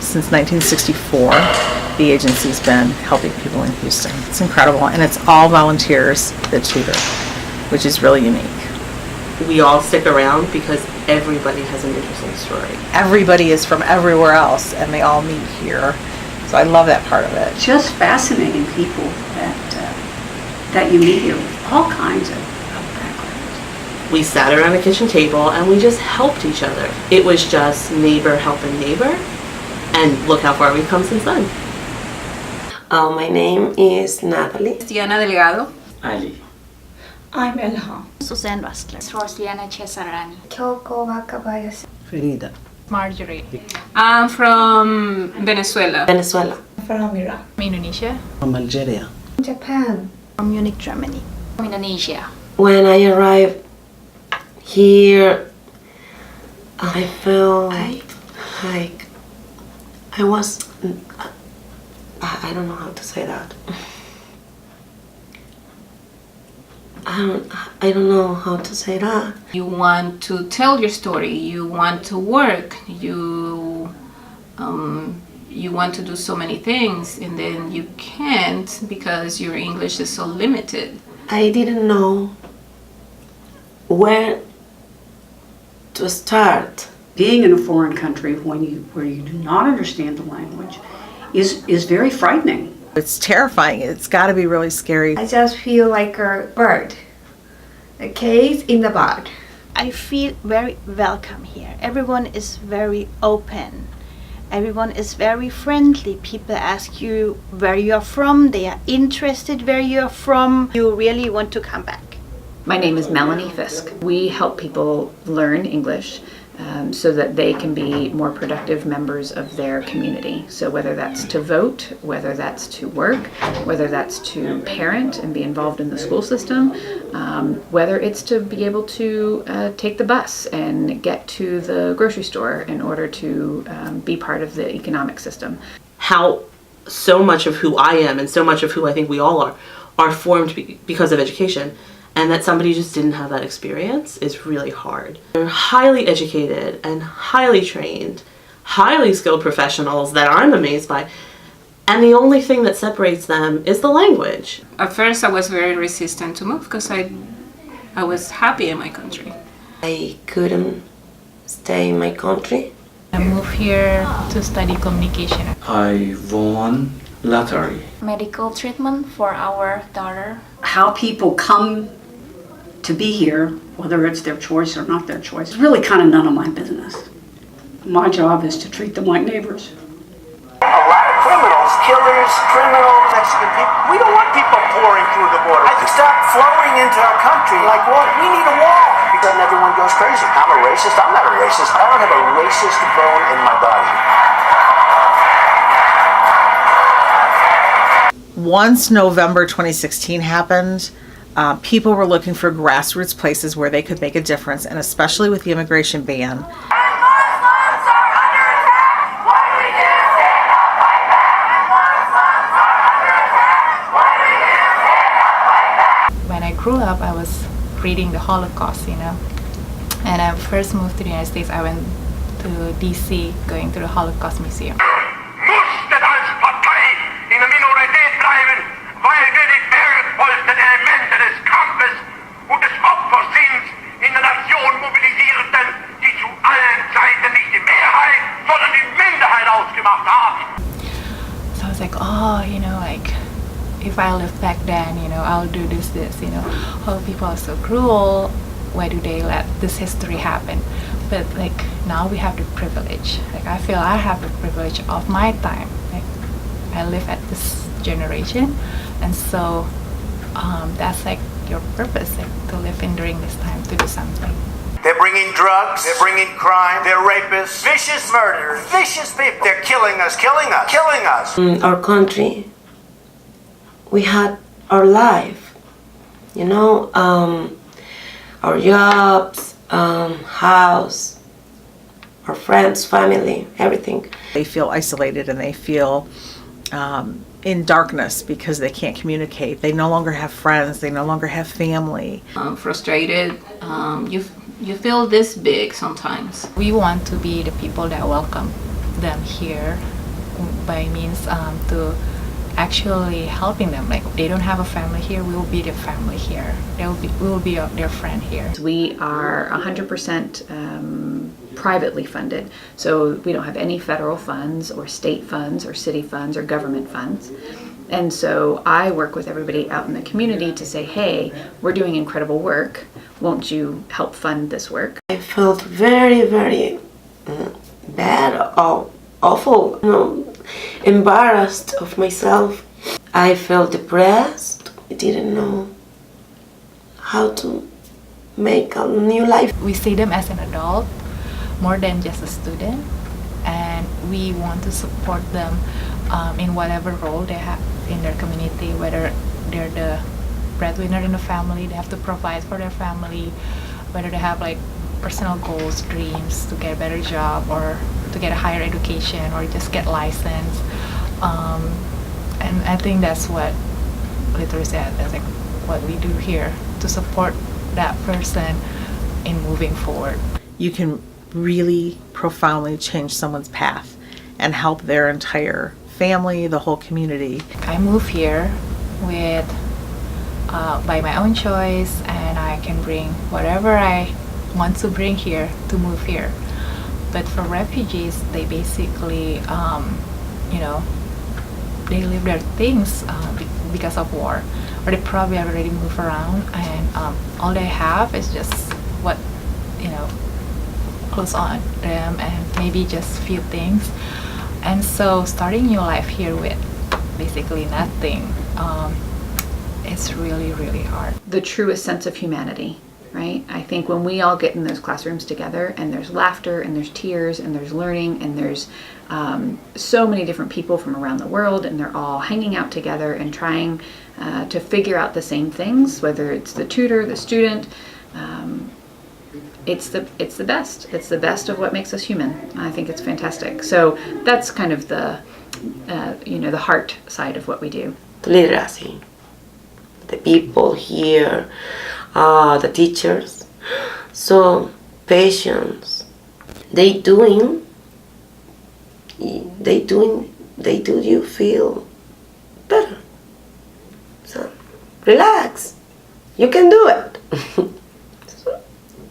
Since 1964, the agency's been helping people in Houston. It's incredible, and it's all volunteers that tutor, which is really unique. We all stick around because everybody has an interesting story. Everybody is from everywhere else, and they all meet here. So I love that part of it. Just fascinating people that you meet here with all kinds of backgrounds. We sat around a kitchen table and we just helped each other. It was just neighbor helping neighbor, and look how far we've come since then. My name is Natalie. Diana Delgado. Ali. I'm Elha. Suzanne Rustler. Rosliana Cesarani. Kyoko Wakabayashi. Frida. Marjorie. I'm from Venezuela. Venezuela. From Iraq. Indonesia. From Algeria. Japan. From Munich, Germany. From Indonesia. When I arrived here, I felt like I was, I don't know how to say that. I don't know how to say that. You want to tell your story. You want to work. You want to do so many things, and then you can't because your English is so limited. I didn't know where to start. Being in a foreign country where you do not understand the language is very frightening. It's terrifying. It's got to be really scary. I just feel like a bird. A cage in the bird. I feel very welcome here. Everyone is very open. Everyone is very friendly. People ask you where you are from. They are interested where you are from. You really want to come back. My name is Melanie Fisk. We help people learn English so that they can be more productive members of their community. So whether that's to vote, whether that's to work, whether that's to parent and be involved in the school system, whether it's to be able to take the bus and get to the grocery store in order to be part of the economic system. How so much of who I am and so much of who I think we all are formed because of education. And that somebody just didn't have that experience is really hard. They're highly educated and highly trained, highly skilled professionals that I'm amazed by. And the only thing that separates them is the language. At first, I was very resistant to move because I was happy in my country. I couldn't stay in my country. I moved here to study communication. I won lottery. Medical treatment for our daughter. How people come to be here, whether it's their choice or not their choice, is really kind of none of my business. My job is to treat them like neighbors. A lot of criminals, killers, criminals, Mexican people. We don't want people pouring through the border. Stop flowing into our country like water. We need a wall. Because then everyone goes crazy. I'm a racist. I'm not a racist. I don't have a racist bone in my body. Once November 2016 happened, people were looking for grassroots places where they could make a difference, and especially with the immigration ban. When I grew up, I was reading the Holocaust, And I first moved to the United States. I went to DC, going to the Holocaust Museum. Musstet als Partei in der Minorität bleiben, weil wir die wertvollsten Elemente des Kampfes und des Opfers sind, in der Nation mobilisierten, die zu allen Zeiten nicht die Mehrheit, sondern die Minderheit ausgemacht haben. So I was like, if I live back then, I'll do this. Oh, people are so cruel. Why do they let this history happen? But now we have the privilege. I feel I have the privilege of my time. I live at this generation, and so that's your purpose, to live in during this time, to do something. They're bringing drugs, they're bringing crime, they're rapists, vicious murderers, vicious people. They're killing us, killing us, killing us. In our country, we had our life, our jobs, house, our friends, family, everything. They feel isolated and they feel in darkness because they can't communicate. They no longer have friends. They no longer have family. Frustrated. You feel this big sometimes. We want to be the people that welcome them here by means to actually helping them. Like they don't have a family here, we will be their family here. We will be their friend here. We are 100% privately funded, so we don't have any federal funds or state funds or city funds or government funds. And so I work with everybody out in the community to say, hey, we're doing incredible work. Won't you help fund this work? I felt very, very bad or awful, embarrassed of myself. I felt depressed. I didn't know how to make a new life. We see them as an adult more than just a student, and we want to support them in whatever role they have in their community, whether they're the breadwinner in the family, they have to provide for their family, whether they have like personal goals, dreams to get a better job or to get a higher education or just get licensed. And I think that's what literacy, that's like what we do here to support that person in moving forward. You can really profoundly change someone's path and help their entire family, the whole community. I move here with by my own choice, and I can bring whatever I want to bring here to move here. But for refugees, they basically, they leave their things because of war, or they probably already move around, and all they have is just what, clothes on them and maybe just few things. And so starting your life here with basically nothing, it's really, really hard. The truest sense of humanity, right? I think when we all get in those classrooms together and there's laughter and there's tears and there's learning and there's so many different people from around the world, and they're all hanging out together and trying to figure out the same things, whether it's the tutor, the student, it's the best. It's the best of what makes us human. I think it's fantastic. So that's kind of the the heart side of what we do. Literacy. The people here, the teachers, so patience. They do you feel better. So relax. You can do it.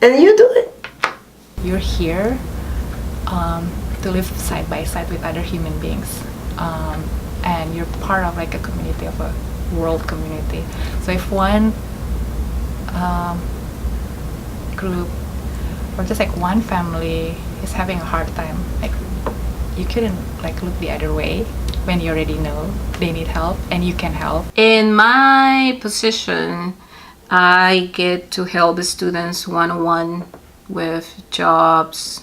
And you do it. You're here to live side by side with other human beings, and you're part of like a community, of a world community. So if one group or just like one family is having a hard time, like you couldn't like look the other way when you already know they need help and you can help. In my position, I get to help the students one-on-one with jobs,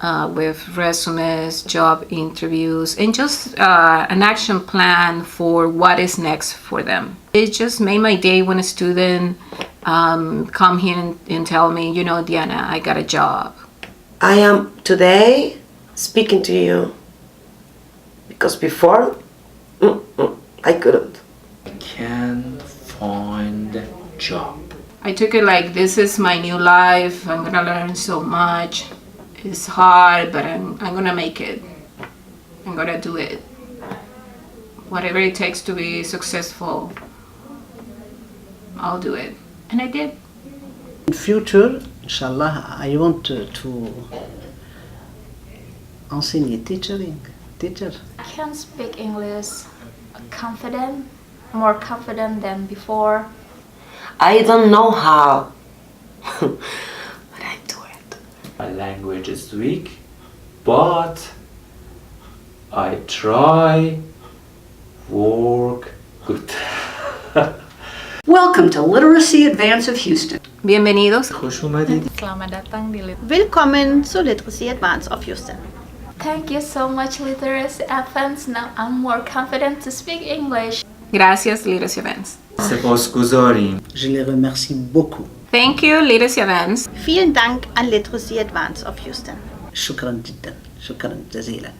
with resumes, job interviews, and just an action plan for what is next for them. It just made my day when a student come here and tell me, Diana, I got a job. I am today speaking to you because before I couldn't. I can find job. I took it like this is my new life. I'm gonna learn so much. It's hard, but I'm gonna make it. I'm gonna do it. Whatever it takes to be successful, I'll do it. And I did. In future, inshallah, I want to enseigner teacher. I can speak English more confident than before. I don't know how, but I do it. My language is weak, but I try, work good. Welcome to Literacy Advance of Houston. Bienvenidos. خوش اومدید. Selamat datang di Willkommen zu Literacy Advance of Houston. Thank you so much, Literacy Advance. Now I'm more confident to speak English. Gracias, Literacy Advance. سپاسگزاریم. Je les remercie beaucoup. Thank you, Literacy Advance. Vielen Dank an Literacy Advance of Houston. شكرا جدا. شكرا جزيلا.